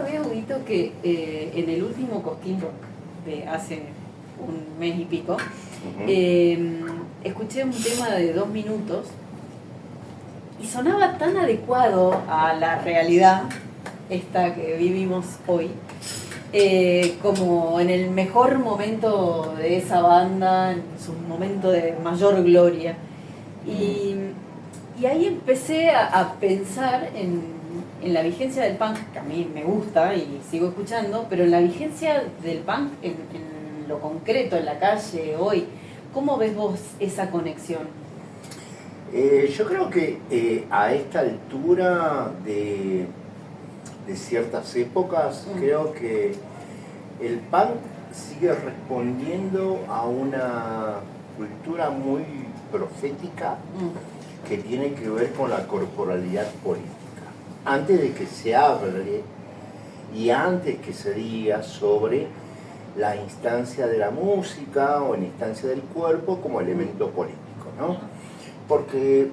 sabés, Huguito, que en el último Cosquín Rock de hace un mes y pico, escuché un tema de 2 minutos y sonaba tan adecuado a la realidad esta que vivimos hoy, como en el mejor momento de esa banda, en su momento de mayor gloria. Y ahí empecé a pensar en la vigencia del punk, que a mí me gusta y sigo escuchando, pero en la vigencia del punk en lo concreto, en la calle, hoy. ¿Cómo ves vos esa conexión? Yo creo que a esta altura de ciertas épocas, creo que el punk sigue respondiendo a una cultura muy profética que tiene que ver con la corporalidad política. Antes de que se hable y antes que se diga sobre la instancia de la música o la instancia del cuerpo como elemento político, ¿no? Porque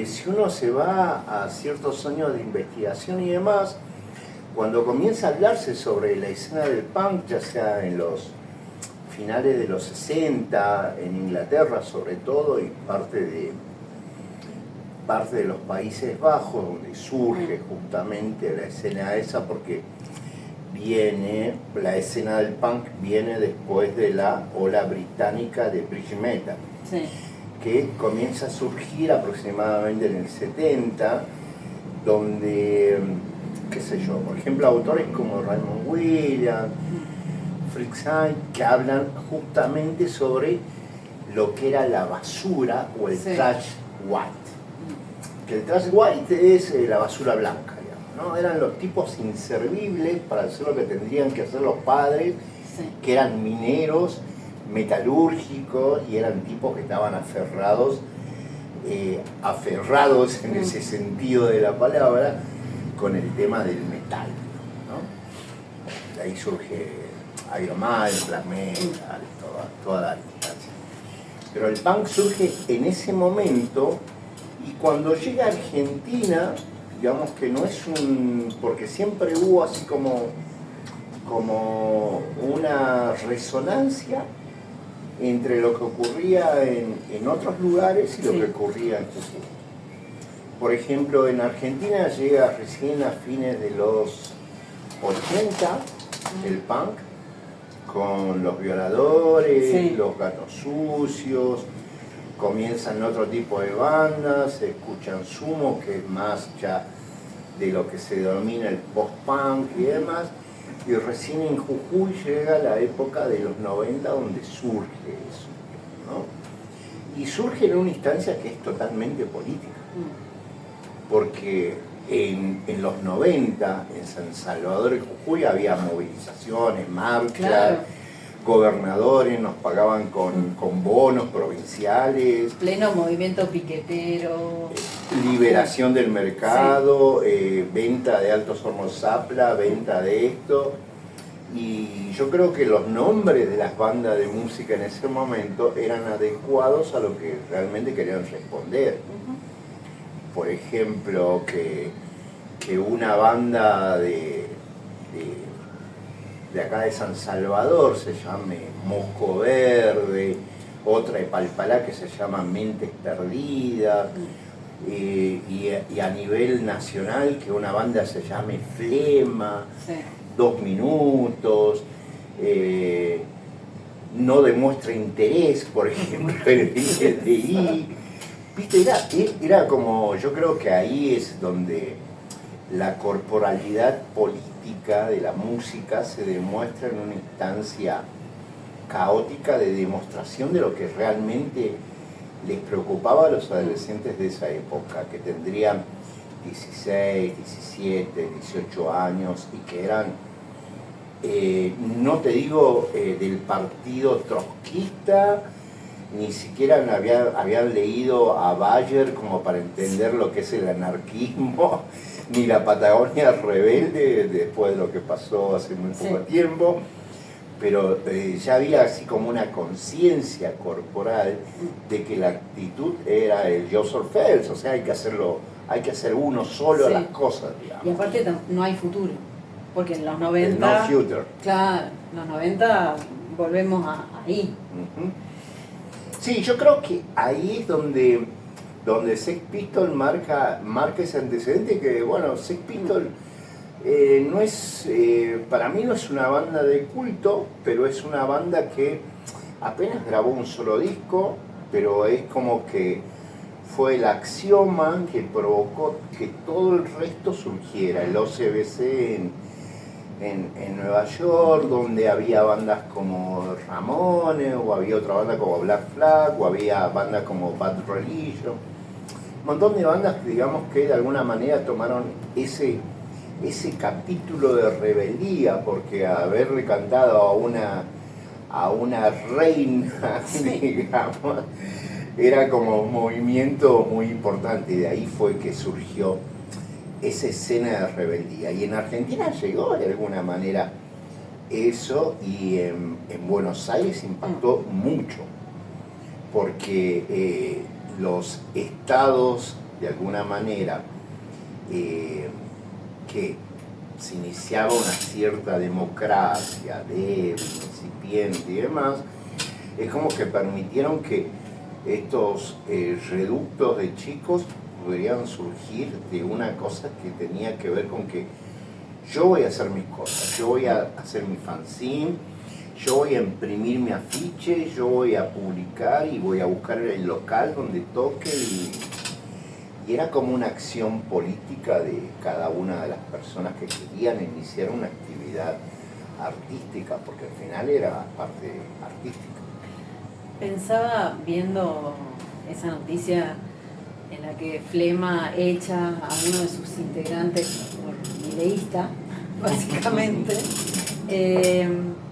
si uno se va a ciertos años de investigación y demás, cuando comienza a hablarse sobre la escena del punk, ya sea en los finales de los 60, en Inglaterra sobre todo, y parte de los Países Bajos, donde surge justamente la escena esa, porque la escena del punk viene después de la ola británica de bridge metal, sí, que comienza a surgir aproximadamente en el 70, donde, qué sé yo, por ejemplo, autores como Raymond Williams, Fritz Heim, que hablan justamente sobre lo que era la basura o el trash white. Que el trash white es la basura blanca, digamos, ¿no? Eran los tipos inservibles para hacer lo que tendrían que hacer los padres, que eran mineros, metalúrgicos, y eran tipos que estaban aferrados en ese sentido de la palabra, con el tema del metal, ¿no? De ahí surge Iron Maiden, Black Metal, toda la distancia. Pero el punk surge en ese momento, y cuando llega a Argentina, digamos que no es porque siempre hubo así como una resonancia entre lo que ocurría en otros lugares y lo que ocurría en Jujuy. Por ejemplo, en Argentina llega recién a fines de los 80 el punk, con Los Violadores, Los Gatos Sucios, comienzan otro tipo de bandas, se escuchan Sumo, que es más ya de lo que se denomina el post-punk y demás, y recién en Jujuy llega la época de los 90 donde surge eso, ¿no? Y surge en una instancia que es totalmente política, porque en los 90 en San Salvador y Jujuy había movilizaciones, marchas, claro, gobernadores nos pagaban con bonos provinciales, pleno movimiento piquetero, liberación del mercado, venta de Altos Hornos Zapla, venta de esto, y yo creo que los nombres de las bandas de música en ese momento eran adecuados a lo que realmente querían responder. Por ejemplo, que una banda de acá de San Salvador se llame Mosco Verde, otra de Palpalá que se llama Mentes Perdidas, y a nivel nacional que una banda se llame Flema, 2 minutos, no demuestra interés, por ejemplo, en el LGTBI. ¿Viste? Era como, yo creo que ahí es donde la corporalidad política de la música se demuestra en una instancia caótica de demostración de lo que realmente les preocupaba a los adolescentes de esa época, que tendrían 16, 17, 18 años y que eran, no te digo del partido trotskista, ni siquiera habían leído a Bayer como para entender lo que es el anarquismo, ni la Patagonia rebelde después de lo que pasó hace muy poco tiempo, pero ya había así como una conciencia corporal de que la actitud era el yo soy fels, o sea, hay que hacer uno solo las cosas, digamos. Y aparte no hay futuro. Porque en los el 90... No Future. Claro, en los 90 volvemos ahí. Ujú. Sí, yo creo que ahí es donde Sex Pistols marca ese antecedente que, bueno, Sex Pistols no es, para mí no es una banda de culto, pero es una banda que apenas grabó un solo disco, pero es como que fue el axioma que provocó que todo el resto surgiera. El OCBC en Nueva York, donde había bandas como Ramones, o había otra banda como Black Flag, o había bandas como Bad Religion. Un montón de bandas que, digamos, que de alguna manera tomaron ese capítulo de rebeldía, porque haberle cantado a una reina, digamos, era como un movimiento muy importante, y de ahí fue que surgió esa escena de rebeldía. Y en Argentina llegó de alguna manera eso, y en Buenos Aires impactó mucho, porque los estados, de alguna manera, que se iniciaba una cierta democracia débil, incipiente y demás, es como que permitieron que estos reductos de chicos pudieran surgir de una cosa que tenía que ver con que yo voy a hacer mis cosas, yo voy a hacer mi fanzine, yo voy a imprimir mi afiche, yo voy a publicar y voy a buscar el local donde toque, y era como una acción política de cada una de las personas que querían iniciar una actividad artística, porque al final era parte artística. Pensaba viendo esa noticia en la que Flema echa a uno de sus integrantes por mileísta, básicamente.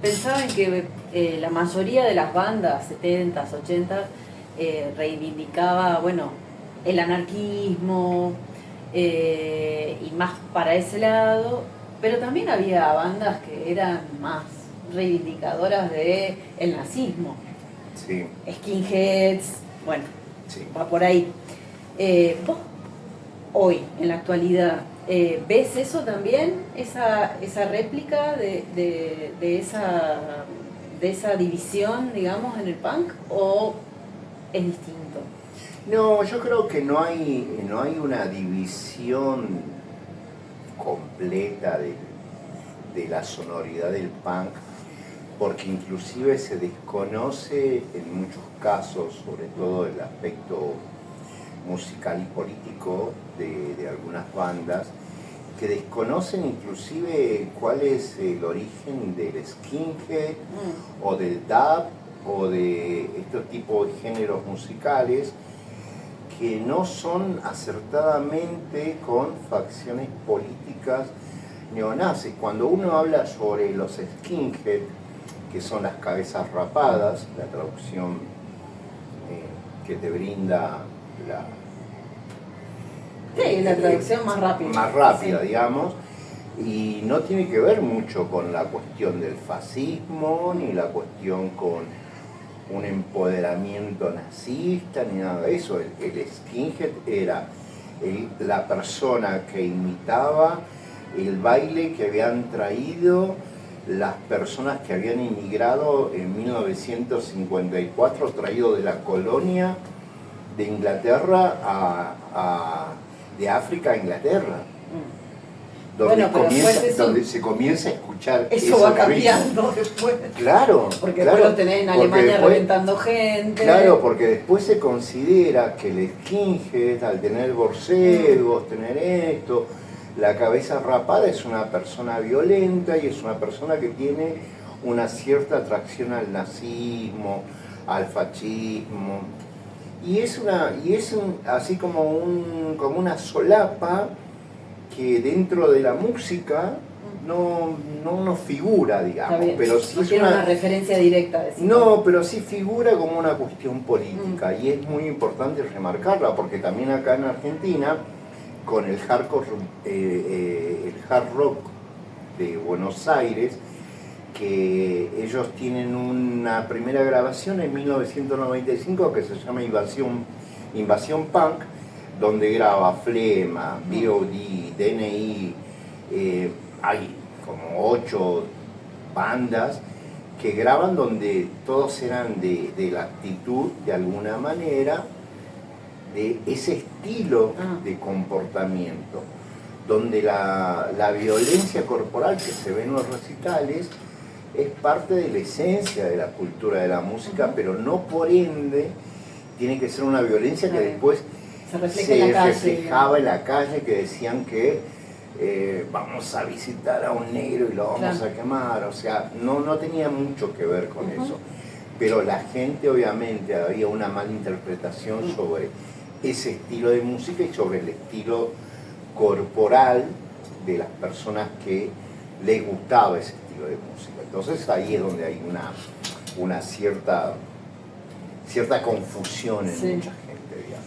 Pensaba en que la mayoría de las bandas 70s, 80s reivindicaba, bueno, el anarquismo y más para ese lado, pero también había bandas que eran más reivindicadoras de el nazismo. Sí. Skinheads, bueno, Sí. va por ahí. Vos, hoy, en la actualidad, ¿ves eso también? Esa réplica de esa división, digamos, en el punk, ¿o es distinto? No, yo creo que no hay una división completa de la sonoridad del punk, porque inclusive se desconoce en muchos casos, sobre todo el aspecto musical y político de algunas bandas, que desconocen inclusive cuál es el origen del skinhead o del dub o de estos tipos de géneros musicales, que no son acertadamente con facciones políticas neonazis. Cuando uno habla sobre los skinhead, que son las cabezas rapadas, la traducción que te brinda la traducción más rápida. Más rápida, sí. Digamos, y no tiene que ver mucho con la cuestión del fascismo, ni la cuestión con un empoderamiento nazista, ni nada de eso. El skinhead era la persona que imitaba el baile que habían traído las personas que habían inmigrado en 1954, traído de la colonia de Inglaterra de África a Inglaterra. Donde se comienza a escuchar eso va cambiando después. Claro. Porque después lo tenés en Alemania reventando gente. Claro, porque después se considera que el skinhead, al tener borcegos, tener esto, la cabeza rapada, es una persona violenta y es una persona que tiene una cierta atracción al nazismo, al fascismo. Y es así como una solapa que dentro de la música no figura, digamos. Pero sí no tiene una referencia directa. No, pero sí figura como una cuestión política, y es muy importante remarcarla, porque también acá en Argentina, con el el hard rock de Buenos Aires, que ellos tienen una primera grabación en 1995 que se llama Invasión Punk, donde graba Flema, B.O.D., DNI, hay como 8 bandas que graban donde todos eran de la actitud, de alguna manera, de ese estilo de comportamiento, donde la violencia corporal que se ve en los recitales es parte de la esencia de la cultura de la música, pero no por ende tiene que ser una violencia que después se reflejaba en la calle, que decían que vamos a visitar a un negro y lo vamos a quemar, o sea, no tenía mucho que ver con eso, pero la gente obviamente había una mala interpretación sobre ese estilo de música y sobre el estilo corporal de las personas que les gustaba ese estilo de música. Entonces ahí es donde hay una cierta confusión en mucha gente, digamos.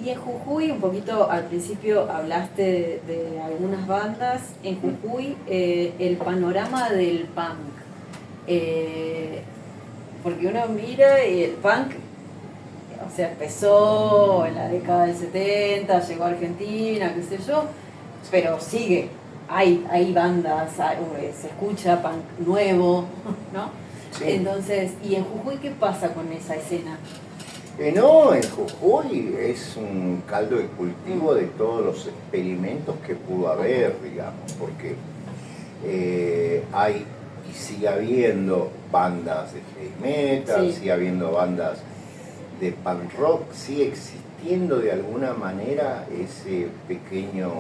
Y en Jujuy, un poquito al principio hablaste de algunas bandas. En Jujuy, el panorama del punk. Porque uno mira y el punk, o sea, empezó en la década del 70, llegó a Argentina, qué sé yo, pero sigue. Hay bandas, se escucha punk nuevo, ¿no? Sí. Entonces, ¿y en Jujuy qué pasa con esa escena? No, en Jujuy es un caldo de cultivo de todos los experimentos que pudo haber, digamos, porque hay y sigue habiendo bandas de heavy metal, sigue habiendo bandas de punk rock, sigue existiendo de alguna manera ese pequeño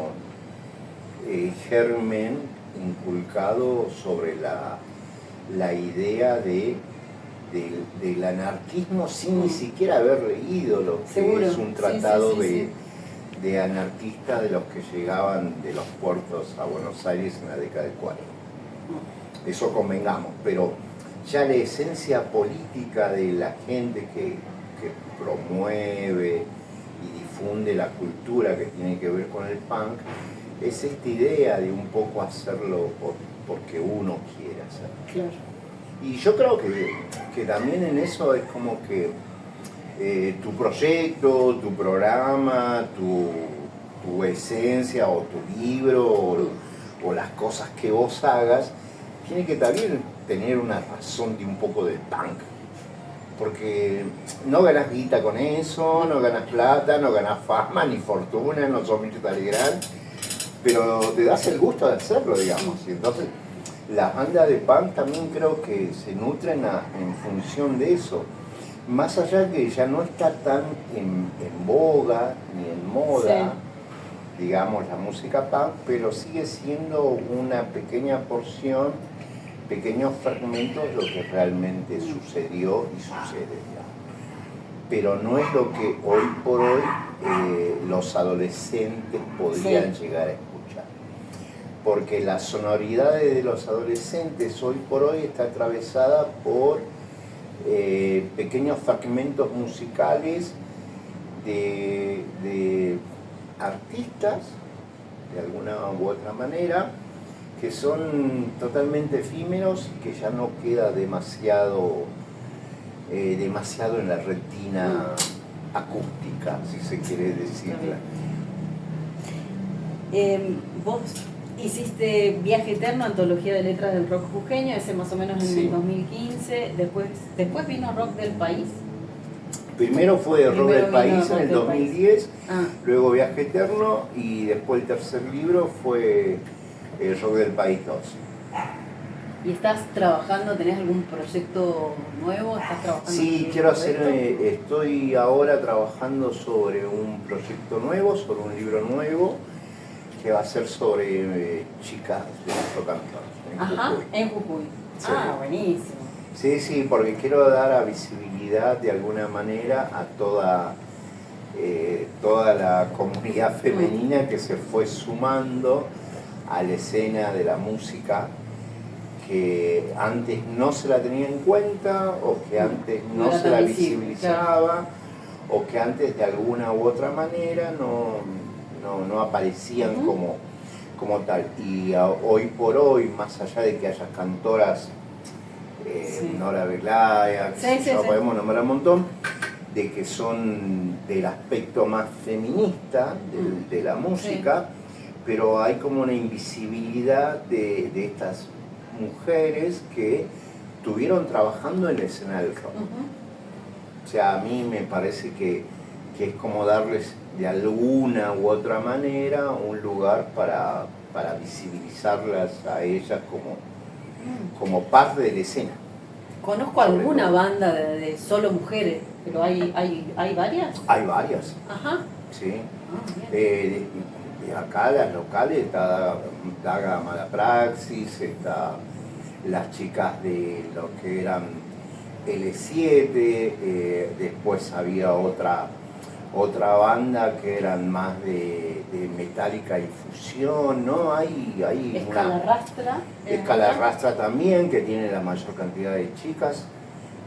germen inculcado sobre la idea del anarquismo sin ni siquiera haber leído lo que es un tratado de anarquistas de los que llegaban de los puertos a Buenos Aires en la década del 40. Eso convengamos, pero ya la esencia política de la gente que promueve y difunde la cultura que tiene que ver con el punk es esta idea de un poco hacerlo porque uno quiere hacerlo. Claro. Y yo creo que también en eso es como que tu proyecto, tu programa, tu esencia o tu libro o las cosas que vos hagas, tiene que también tener una razón de un poco del punk. Porque no ganas guita con eso, no ganas plata, no ganas fama, ni fortuna, no sos Mirta Legrand, pero te das el gusto de hacerlo, digamos. Y entonces las bandas de punk también creo que se nutren en función de eso. Más allá que ya no está tan en boga ni en moda, digamos, la música punk, pero sigue siendo una pequeña porción, pequeños fragmentos de lo que realmente sucedió y sucede, digamos. Pero no es lo que hoy por hoy los adolescentes podrían llegar a escuchar. Porque la sonoridad de los adolescentes hoy por hoy está atravesada por pequeños fragmentos musicales de artistas, de alguna u otra manera, que son totalmente efímeros y que ya no queda demasiado en la retina acústica, si se quiere decirla. Vos hiciste Viaje Eterno, antología de letras del rock jujeño, ese más o menos en el 2015, después vino Rock del País. Primero fue Rock del País en el 2010, luego Viaje Eterno y después el tercer libro fue el Rock del País 2. ¿Y estás trabajando, tenés algún proyecto nuevo? ¿Estás trabajando? Sí, quiero estoy ahora trabajando sobre un proyecto nuevo, sobre un libro nuevo, que va a ser sobre chicas de nuestro cantón, en Jujuy. Sí. Buenísimo. Sí, porque quiero dar a visibilidad de alguna manera a toda la comunidad femenina que se fue sumando a la escena de la música, que antes no se la tenía en cuenta o que antes no se la visibilizaba o que antes de alguna u otra manera no aparecían como tal. Y hoy por hoy, más allá de que haya cantoras, Nora Belaya, podemos nombrar un montón, de que son del aspecto más feminista de la música, pero hay como una invisibilidad de estas mujeres que estuvieron trabajando en la escena del rock. O sea, a mí me parece que es como darles de alguna u otra manera un lugar para visibilizarlas a ellas como parte de la escena. Conozco alguna banda de solo mujeres, pero ¿hay varias? Hay varias. Ajá. Sí. Bien. Acá las locales está Daga Malapraxis, está las chicas de lo que eran L7, después había otra banda que eran más de metálica y fusión, ¿no? Hay Escalarrastra. Escalarrastra también, que tiene la mayor cantidad de chicas,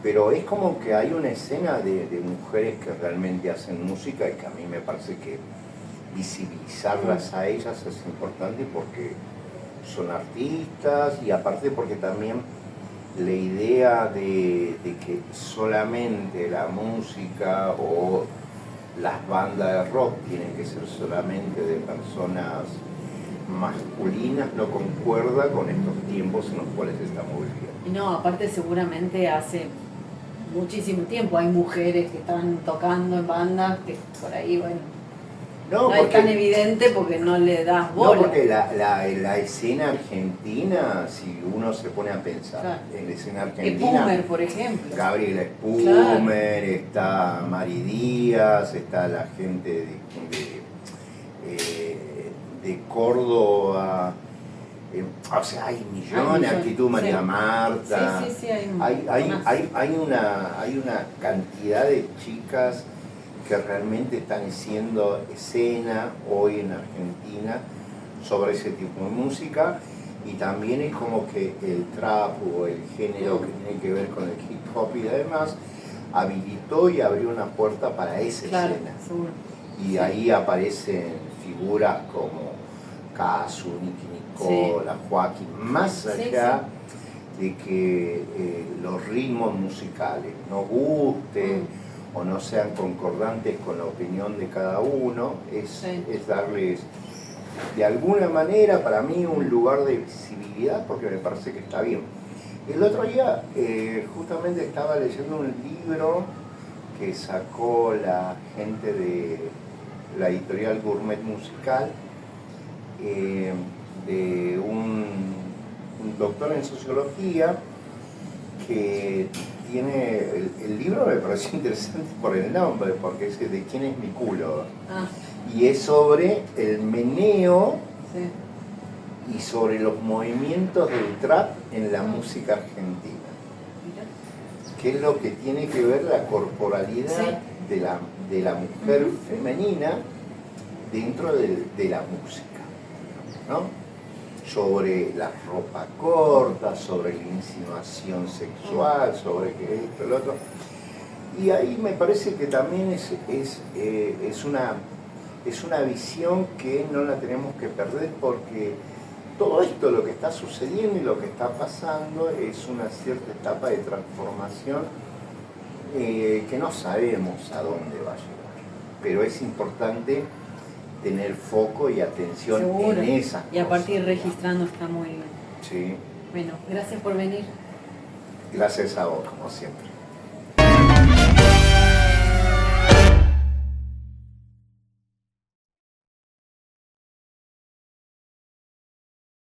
pero es como que hay una escena de mujeres que realmente hacen música y que a mí me parece que visibilizarlas a ellas es importante porque son artistas y aparte porque también la idea de que solamente la música o las bandas de rock tienen que ser solamente de personas masculinas no concuerda con estos tiempos en los cuales estamos viviendo. Y no, aparte seguramente hace muchísimo tiempo hay mujeres que están tocando en bandas que por ahí, bueno, no es tan evidente porque no le das bola. No, porque la escena argentina, si uno se pone a pensar, claro, en la escena argentina... Spumer, por ejemplo. Gabriela Spumer, claro, está Mari Díaz, está la gente de Córdoba, o sea, hay millones, Actitud María sí. Marta, sí, hay una cantidad de chicas que realmente están haciendo escena hoy en Argentina sobre ese tipo de música, y también es como que el trap o el género que tiene que ver con el hip hop y demás habilitó y abrió una puerta para esa claro, escena. seguro. Y sí, ahí aparecen figuras como Casu, Nicky Nicola, sí, Joaquín, más allá sí, de que los ritmos musicales no gusten o no sean concordantes con la opinión de cada uno, es darles de alguna manera para mí un lugar de visibilidad, porque me parece que está bien. El otro día justamente estaba leyendo un libro que sacó la gente de la editorial Gourmet Musical, de un doctor en sociología que tiene, el libro me pareció interesante por el nombre, porque es de quién es mi culo. Y es sobre el meneo y sobre los movimientos del trap en la música argentina. ¿Qué es lo que tiene que ver la corporalidad de la mujer femenina dentro de la música, ¿no? Sobre la ropa corta, sobre la insinuación sexual, sobre que esto, el otro. Y ahí me parece que también es una visión que no la tenemos que perder, porque todo esto, lo que está sucediendo y lo que está pasando, es una cierta etapa de transformación que no sabemos a dónde va a llegar. Pero es importante tener foco y atención seguro, en esas cosas. Y aparte ir registrando está muy bien. Sí. Bueno, gracias por venir. Gracias a vos, como siempre.